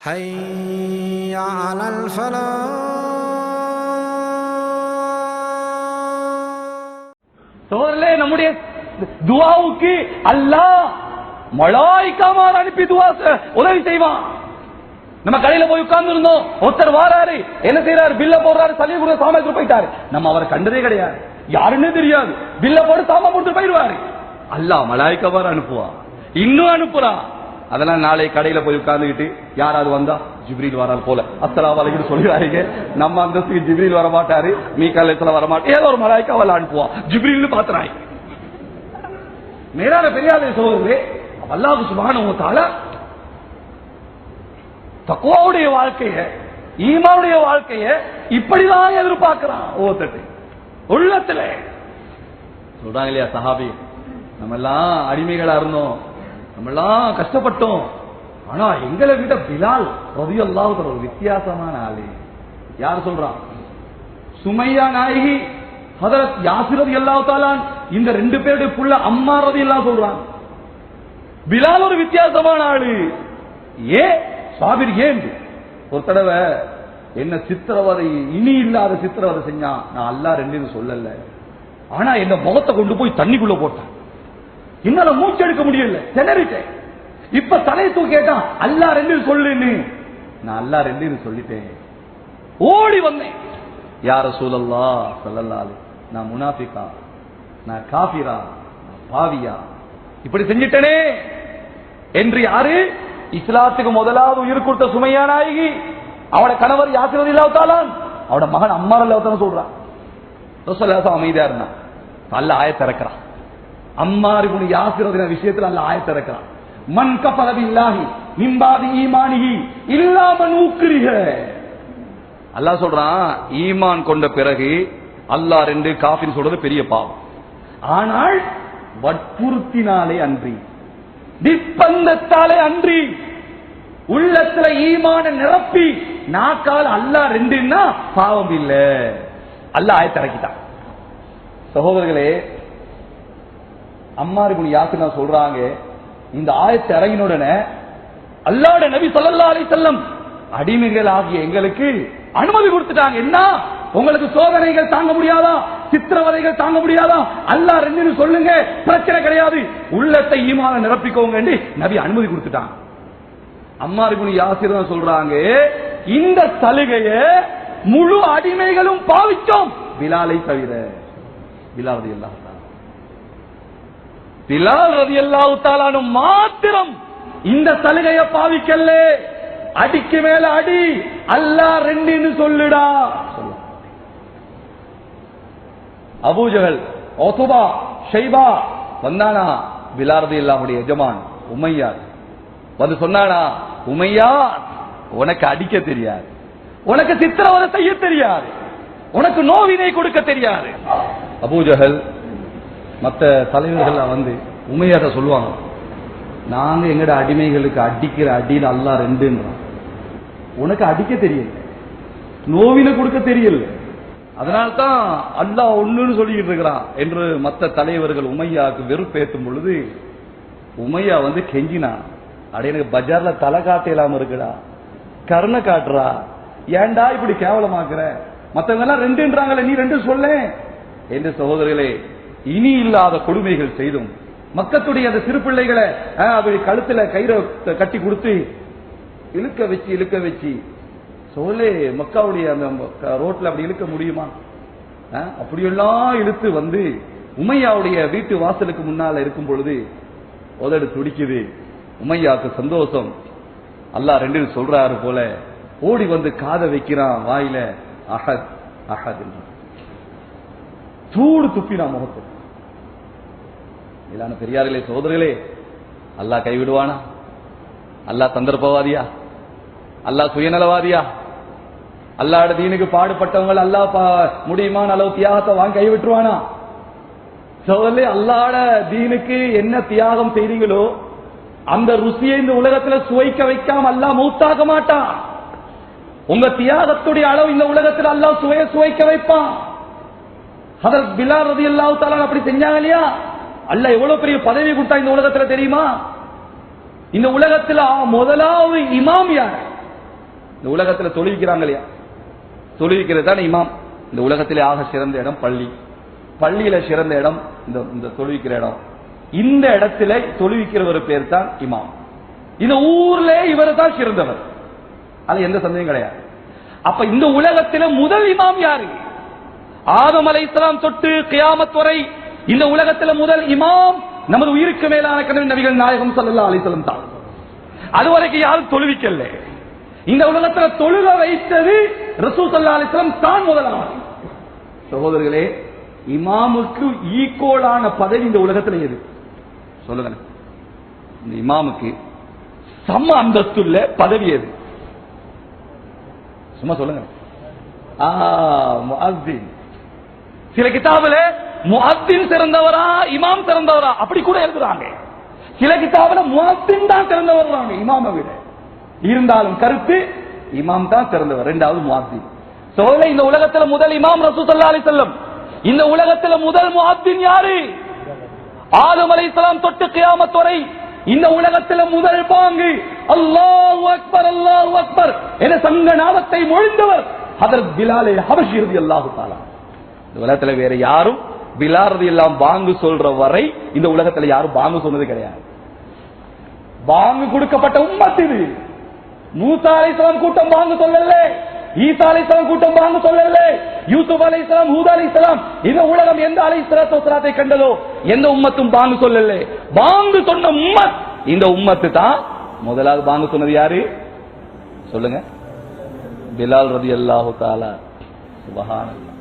حي على الفلاح. சோழர்களே, நம்முடைய துஆவுக்கு அல்லாஹ் மலாயிக்காமார் அனுப்பி துஆ உதவி செய்வான். நம்ம கடையில போய் உட்கார்ந்து இருந்தோம், ஒருத்தர் வாராரு, என்ன செய்யறாரு, பில்ல போடுறாரு, சல்லி கூட சாமான் போயிட்டாரு. நம்ம அவரை கண்டதே கிடையாது, யாருன்னே தெரியாது. பில்ல போட்டு சாமான் போட்டு போயிடுவாரு. அல்லாஹ் மலாயிக்காமார் அனுப்புவான், இன்னும் அனுப்புறான். அதெல்லாம் நாளை கடையில போய் உட்கார்ந்துக்கிட்டு யாராவது வந்தா ஜிப்ரீல் வரால் போல அஸ்ஸலாமு அலைக்கும் சொல்லுவாங்க. நம்ம அந்தஸ்துக்கு ஜிப்ரீல் வர மாட்டாரு, மீகால் வர மாட்டாரு, ஏதோ ஒரு மலாயிக்காவல்ல அனுப்புவான். ஜிப்ரீல்னு பாத்துறாங்க. மேலான பெரியாரே சகோதரர்களே, அல்லாஹ் சுப்ஹானஹு வ தஆலா தக்வாவுடைய வாழ்க்கைய, ஈமானுடைய வாழ்க்கைய இப்படிதான் எதிர்பார்க்கிறான். ஓத்தட்டு உள்ளத்துல சொல்றாங்க இல்லையா சஹாபி, நம்ம எல்லாம் அடிமைகளா இருந்தோம், நம்ம எல்லாம் கஷ்டப்பட்டோம், ஆனா எங்களை விட பிலால் ரலியல்லாஹு அன்ஹு ஒரு வித்தியாசமான ஆளு. யார் சொல்றான்? சுமையா நாயகி, ஹதரத் யாசிர் ரலியல்லாஹு தஆலா, இந்த ரெண்டு பேருடைய புள்ள அம்மார் ரலியல்லாஹு சொல்றான். பிலால் ஒரு வித்தியாசமான ஆளு. ஏன் சாபிர்? ஏன் ஒரு தடவை என்ன சித்திரவதை, இனி இல்லாத சித்திரவதை செஞ்சான். நான் அல்லாஹ் ரெண்டு சொல்லல, ஆனா என்ன முகத்தை கொண்டு போய் தண்ணிக்குள்ள போட்டான். என்னால மூச்சு எடுக்க முடியல, திணறிட்டேன். இப்ப தலை தூக்கி கேட்டான், அல்லாஹ் ரெண்டு சொல்லுன்னு. நான் அல்லாஹ் ரெண்டு சொல்லிட்டேன். ஓடி வந்தேன், யா ரசூலல்லாஹ் ஸல்லல்லாஹு அலைஹி, நான் முனாஃபிகா, நான் காஃபிரா, நான் பாவியா, இப்படி செஞ்சிட்டனே என்று யாரு? இஸ்லாத்துக்கு முதலாவது உயிர் கொடுத்த சுமையா நாயகி, அவட கணவர் யாசிர் ரலியல்லாஹு தஆலா, அவட மகன் அம்மார் ரலியல்லாஹு தஆலா சொல்றான். ரசூலுல்லாஹ் அமைதியா இருந்தான். அல்லாஹ் ஆயத் இறக்குறான். அம்மார் இப்னு யாசிர் ரலியல்லாஹு விஷயத்துல அல்லாஹ் ஆயத் இறக்குறான். மன் கஃபர பில்லாஹி மின் பாதி ஈமானிஹி இல்லா மன் உக்ரிஹ. அல்லாஹ் சொல்றான், ஈமான் கொண்ட பிறகு அல்லாஹ் ரெண்டு காஃபிர் சொல்றது பெரிய பாவம், ஆனால் வற்புறுத்தினாலே அன்றி, நிர்பந்தத்தாலே அன்றி, உள்ளத்துல ஈமான நிரப்பி நாக்கால் அல்லாஹ் ரெண்டுன்னா பாவம் இல்ல. அல்லாஹ் ஆயத் இறக்கிட்டான். சகோதரர்களே, அம்மார் இப்னு யாசிர் சொல்றாங்க, இந்த ஆயத்தை இறங்கினுடனே அல்லாஹ்வுடைய நபி ஸல்லல்லாஹு அலைஹி வஸல்லம் அடிமைகள் ஆகிய எங்களுக்கு அனுமதி கொடுத்துட்டாங்க. என்ன, உங்களுக்கு சோதனைகள் தாங்க முடியாதா, சித்திரவதைகள் தாங்க முடியாதா, அல்லாஹ் ரெண்டுன்னு சொல்லுங்க, பிரச்சனை கிடையாது, உள்ளத்தை ஈமான நிரப்பிக்கோங்க என்று நபி அனுமதி கொடுத்துட்டாங்க. அம்மார் இப்னு யாசிர் சொல்றாங்க, இந்த சலுகையை முழு அடிமைகளும் பாவிச்சோம், பிலாலை தவிர. பிலால் ரலியல்லாஹு தஆலா, பிலால் ரலியல்லாஹு தஆலா மாத்திரம் இந்த சலுகையை பாவிக்கல. அடிக்கு மேல அடி, அல்லாஹ் ரெண்டுன்னு சொல்லுடா. அபூஜஹல், உத்பா, ஷைபா வந்தானா, பிலால் ரலியல்லாஹு எஜமான் உமையா வந்து சொன்னானா, உமையா உனக்கு அடிக்க தெரியாது, உனக்கு சித்திரவதை செய்ய தெரியாது, உனக்கு நோவினை கொடுக்க தெரியாது. அபூஜஹல் மற்ற தலைவர்கள் வந்து உமையாட்ட சொல்லுவாங்க, நாங்க எங்கட அடிமைகளுக்கு அடிக்கிற அடியில் அல்லாஹ் ரெண்டுன்றான், உனக்கு அடிக்க தெரியல, நோவினை கொடுக்க தெரியல, அதனால்தான் அல்லாஹ் ஒண்ணுன்னு சொல்லிக்கிட்டு இருக்கிறான் என்று மற்ற தலைவர்கள் உமையாவுக்கு வெறுப்பேற்றும் பொழுது உமையா வந்து கெஞ்சினா, அட எனக்கு பஜார்ல தலை காட்டலாம இருக்குடா, கருணை காட்டுறா, ஏன்டா இப்படி கேவலமாக்குற, மற்றவங்க எல்லாம் ரெண்டுன்றாங்களே, நீ ரெண்டு சொல்ல என்று. சகோதரர்களே, இனி இல்லாத கொடுமைகள் செய்தும் மக்களுடைய அந்த சிறு பிள்ளைகளை அப்படி கழுத்துல கயிறை கட்டி கொடுத்து இழுக்க வச்சு சொல்லு, மக்காவுடைய அந்த ரோட்ல அப்படி இழுக்க முடியுமா? அப்படியெல்லாம் இழுத்து வந்து உமையாவுடைய வீட்டு வாசலுக்கு முன்னால இருக்கும் பொழுது உதடு துடிக்குது. உமையாவுக்கு சந்தோஷம், அல்லாஹ் ரெண்டு சொல்றாரு போல, ஓடி வந்து காதை வைக்கிறான் வாயில, அஹத் அஹத் என்று சூடு துப்பினா முகத்தை. இல்லான பெரியார்களே, சோதர்களே, அல்லாஹ் கைவிடுவானா? அல்லாஹ் சந்தர்ப்பவாதியா? அல்லாஹ் சுயநலவாதியா? அல்லாஹ்வுடைய தீனுக்கு பாடுபட்டவங்க அல்லாஹ் முடியுமான அளவு தியாகத்தை வாங்கி கைவிட்டுருவானா? சோதரே, அல்லாஹ்வுடைய தீனுக்கு என்ன தியாகம் செய்றீங்களோ அந்த ருசியை இந்த உலகத்துல சுவைக்க வைக்காம அல்லாஹ் மௌத்தாக்க மாட்டான். உங்க தியாகத்துடைய அளவு இந்த உலகத்தில் அல்லாஹ் சுவைக்க வைப்பான். ஹதரத் பிலால் ரலியல்லாஹு தஆலா அப்படி செஞ்சாங்க இல்லையா? அல்லாஹ் எவ்வளவு பெரிய பதவி கொடுத்தா இந்த உலகத்துல தெரியுமா? இந்த உலகத்துல முதலாவது இமாம் யார்? இந்த உலகத்துல தொழுவிக்கிறாங்க இல்லையா, தொழுவிக்கிறது தான் இமாம். இந்த உலகத்திலே ஆக சிறந்த இடம் பள்ளி, பள்ளியில சிறந்த இடம் இந்த தொழுவிக்கிற இடம். இந்த இடத்துல தொழுவிக்கிறவர் பேர் தான் இமாம். இந்த ஊர்ல இவர் தான் சிறந்தவர், அது எந்த சந்தேகம் கிடையாது. அப்ப இந்த உலகத்தில முதல் இமாம் யாரு? ஆதம் அலைஹிஸ்ஸலாம் தொட்டு கியாமத் வரை இந்த உலகத்தில் முதல் இமாம் நமது உயிருக்கு மேலான கனவு நபிகள் நாயகம் ஸல்லல்லாஹு அலைஹி வஸல்லம் தான். அதுவரைக்கும் யாரும் தொழுவிக்கல. இந்த உலகத்தில் தொழுக வைத்தது ரசூல் ஸல்லல்லாஹு அலைஹி வஸல்லம் தான் முதலாவது. சகோதரர்களே, இமாமுக்கு ஈக்குவலான பதவி இந்த உலகத்தில் எது சொல்லுங்க? இந்த இமாமுக்கு சம அந்தஸ்துள்ள பதவி எது? சும்மா சொல்லுங்க. முஅஸ்ஸின். சில கிதாபுல முஅஸ்ஸின் சிறந்தவரா இமாம் சிறந்தவரா அப்படி கூட எழுதுறாங்க. சில கிதாபுல முஅஸ்ஸின் தான் சிறந்தவர் இமாமை விட. இருந்தாலும் கருத்து இமாம் தான் சிறந்தவர், இரண்டாவது முஅஸ்ஸின். சோலை இந்த உலகத்துல முதல் இமாம் ரசூல் ஸல்லல்லாஹு அலைஹி வஸல்லம். இந்த உலகத்துல முதல் முஅஸ்ஸின் யாரு? ஆதம் அலைஹிஸ்ஸலாம் தொட்டு கியாமத் வரை இந்த உலகத்தில் முதல் பாங்கு அல்லாஹு அக்பர் அல்லாஹு அக்பர் என சங்க நாதத்தை மொழிந்தவர் ஹதரத் பிலால் ஹபஷி ரலியல்லாஹு தஆலா. இந்த உலகத்தில் வேற யாரும் பிலால் ரலியல்லாஹு பாங்கு சொல்ற வரை இந்த உலகத்தில் யாரும் பாங்கு சொன்னது கிடையாது. பாங்கு கொடுக்கப்பட்ட உம்மத் இது. மூசா அலைஹிஸ்ஸலாம் கூட்டம் பாங்கு சொல்லல, ஈசா அலைஹிஸ்ஸலாம் கூட்டம் பாங்கு சொல்லல, யூசுப் அலைஹிஸ்ஸலாம், ஹூத் அலைஹிஸ்ஸலாம், இந்த உலகம் எந்த அலைஹிஸ்ஸலாத்து வஸலாத்தை கண்டதோ எந்த உம்மத்தும் பாங்கு சொல்லல. பாங்கு சொன்ன உம்மத் இந்த உம்மத்து தான். முதலாவது பாங்கு சொன்னது யாரு சொல்லுங்க? பிலால் ரலியல்லாஹு தஆலா. சுப்ஹானல்லாஹ்.